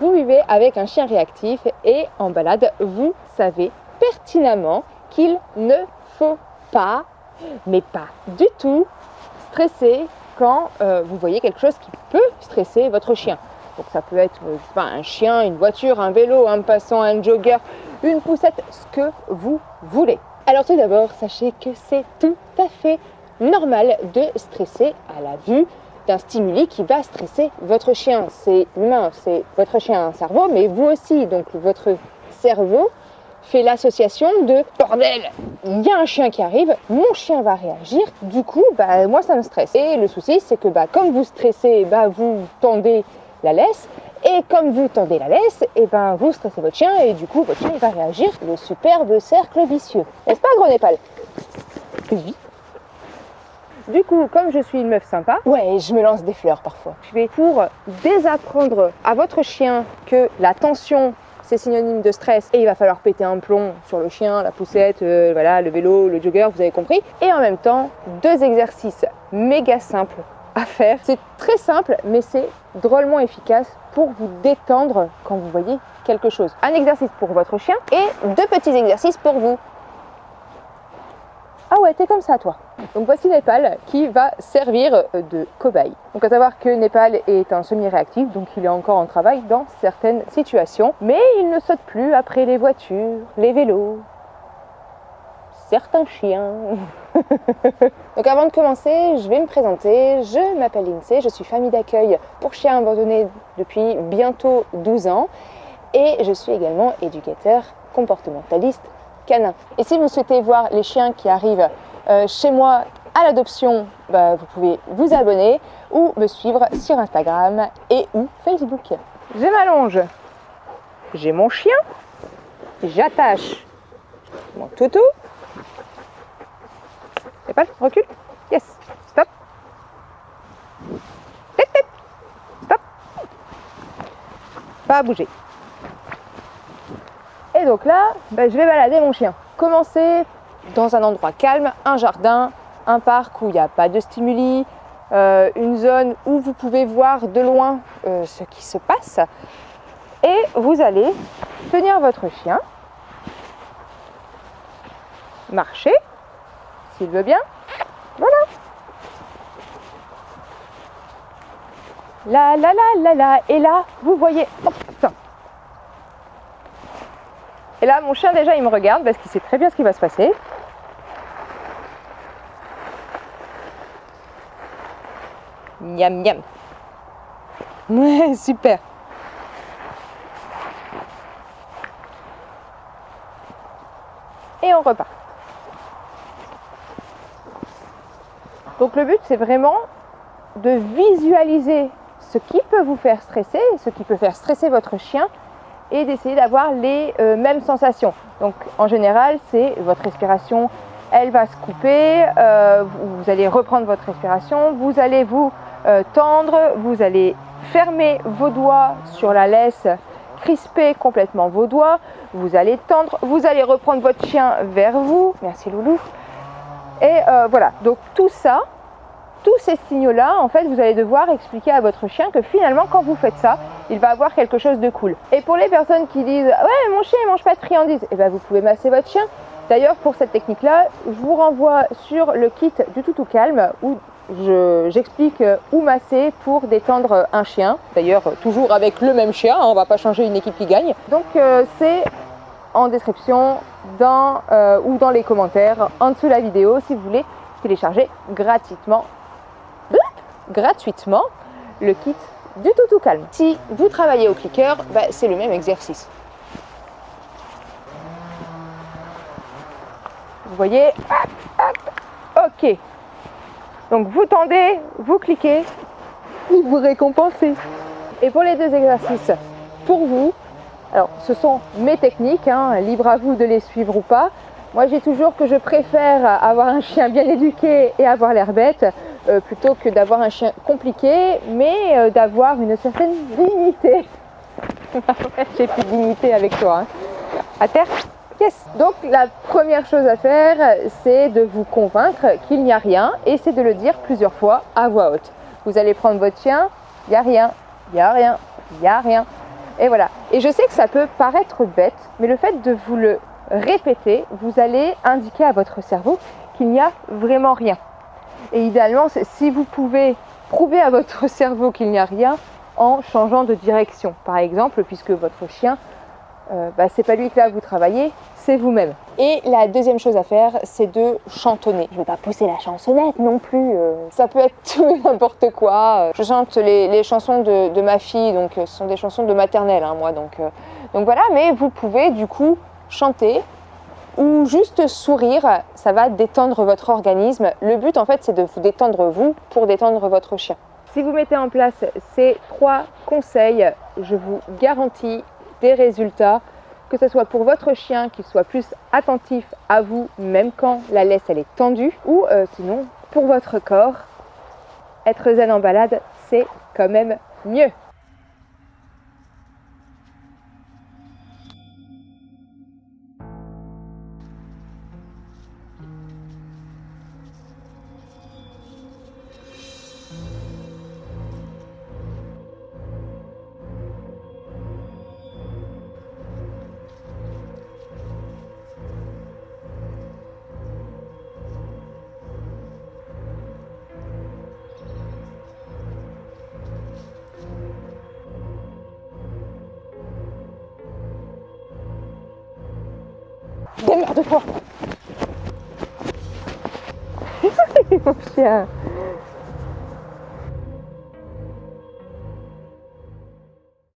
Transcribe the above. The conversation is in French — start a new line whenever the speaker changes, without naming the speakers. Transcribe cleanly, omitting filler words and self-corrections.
vous vivez avec un chien réactif et en balade, vous savez pertinemment qu'il ne faut pas, mais pas du tout, stresser quand vous voyez quelque chose qui peut stresser votre chien. Donc ça peut être je sais pas, un chien, une voiture, un vélo, un passant, un jogger, une poussette, ce que vous voulez. Alors tout d'abord, sachez que c'est tout à fait normal de stresser à la vue d'un stimuli qui va stresser votre chien. C'est humain, c'est votre chien a un cerveau, mais vous aussi. Donc votre cerveau fait l'association de bordel, il y a un chien qui arrive, mon chien va réagir, du coup moi ça me stresse. Et le souci c'est que comme vous stressez, vous tendez la laisse, et comme vous tendez la laisse, vous stressez votre chien et du coup votre chien il va réagir. Le superbe cercle vicieux. N'est-ce pas gros Népal? Oui. Du coup, comme je suis une meuf sympa, ouais, je me lance des fleurs parfois. Je vais pour désapprendre à votre chien que la tension c'est synonyme de stress et il va falloir péter un plomb sur le chien, la poussette, voilà, le vélo, le jogger, vous avez compris. Et en même temps, 2 exercices méga simples à faire. C'est très simple, mais c'est drôlement efficace pour vous détendre quand vous voyez quelque chose. Un exercice pour votre chien et 2 petits exercices pour vous. Ah ouais, t'es comme ça toi. Donc voici Népal qui va servir de cobaye. Donc à savoir que Népal est un semi-réactif, donc il est encore en travail dans certaines situations, mais il ne saute plus après les voitures, les vélos, certains chiens. Donc avant de commencer, je vais me présenter. Je m'appelle Lindsay, je suis famille d'accueil pour chiens abandonnés depuis bientôt 12 ans et je suis également éducateur comportementaliste canin. Et si vous souhaitez voir les chiens qui arrivent chez moi à l'adoption, vous pouvez vous abonner ou me suivre sur Instagram et ou Facebook. Je m'allonge, j'ai mon chien, j'attache mon toutou. Et pas, recule, yes, stop, stop, pas à bouger. Et donc là, je vais balader mon chien. Commencez dans un endroit calme, un jardin, un parc où il n'y a pas de stimuli, une zone où vous pouvez voir de loin ce qui se passe. Et vous allez tenir votre chien, marcher, s'il veut bien, voilà. Là, là, là, là, là, et là, vous voyez, oh putain. Et là, mon chien, déjà, il me regarde parce qu'il sait très bien ce qui va se passer. Miam, miam. Ouais, super. Et on repart. Donc, le but, c'est vraiment de visualiser ce qui peut vous faire stresser, ce qui peut faire stresser votre chien, et d'essayer d'avoir les mêmes sensations. Donc en général, c'est votre respiration, elle va se couper, vous allez reprendre votre respiration, vous allez vous tendre, vous allez fermer vos doigts sur la laisse, crisper complètement vos doigts, vous allez tendre, vous allez reprendre votre chien vers vous, merci loulou, et voilà, donc tout ça, tous ces signaux-là, en fait, vous allez devoir expliquer à votre chien que finalement, quand vous faites ça, il va avoir quelque chose de cool. Et pour les personnes qui disent « Ouais, mon chien, il mange pas de friandises », vous pouvez masser votre chien. D'ailleurs, pour cette technique-là, je vous renvoie sur le kit du toutou calme où j'explique où masser pour détendre un chien. D'ailleurs, toujours avec le même chien, on ne va pas changer une équipe qui gagne. Donc, c'est en description ou dans les commentaires en dessous de la vidéo si vous voulez télécharger gratuitement le kit du toutou calme. Si vous travaillez au clicker, c'est le même exercice. Vous voyez, ok. Donc vous tendez, vous cliquez, vous récompensez. Et pour les 2 exercices, pour vous, alors ce sont mes techniques, libre à vous de les suivre ou pas. Moi, j'ai toujours que je préfère avoir un chien bien éduqué et avoir l'air bête plutôt que d'avoir un chien compliqué, mais d'avoir une certaine dignité. J'ai plus de dignité avec toi. À terre. Yes. Donc, la première chose à faire, c'est de vous convaincre qu'il n'y a rien et c'est de le dire plusieurs fois à voix haute. Vous allez prendre votre chien, il n'y a rien, il n'y a rien, il n'y a rien. Et voilà. Et je sais que ça peut paraître bête, mais le fait de vous le répéter, vous allez indiquer à votre cerveau qu'il n'y a vraiment rien. Et idéalement, si vous pouvez prouver à votre cerveau qu'il n'y a rien en changeant de direction. Par exemple, puisque votre chien, c'est pas lui que là vous travaillez, c'est vous-même. Et la deuxième chose à faire, c'est de chantonner. Je ne vais pas pousser la chansonnette non plus. Ça peut être tout et n'importe quoi. Je chante les chansons de ma fille, donc ce sont des chansons de maternelle, hein, moi. Donc voilà, mais vous pouvez du coup chanter ou juste sourire, ça va détendre votre organisme. Le but en fait, c'est de vous détendre vous pour détendre votre chien. Si vous mettez en place ces 3 conseils, je vous garantis des résultats, que ce soit pour votre chien, qu'il soit plus attentif à vous, même quand la laisse elle est tendue, ou sinon pour votre corps, être zen en balade, c'est quand même mieux. Démerde-toi. Mon chien.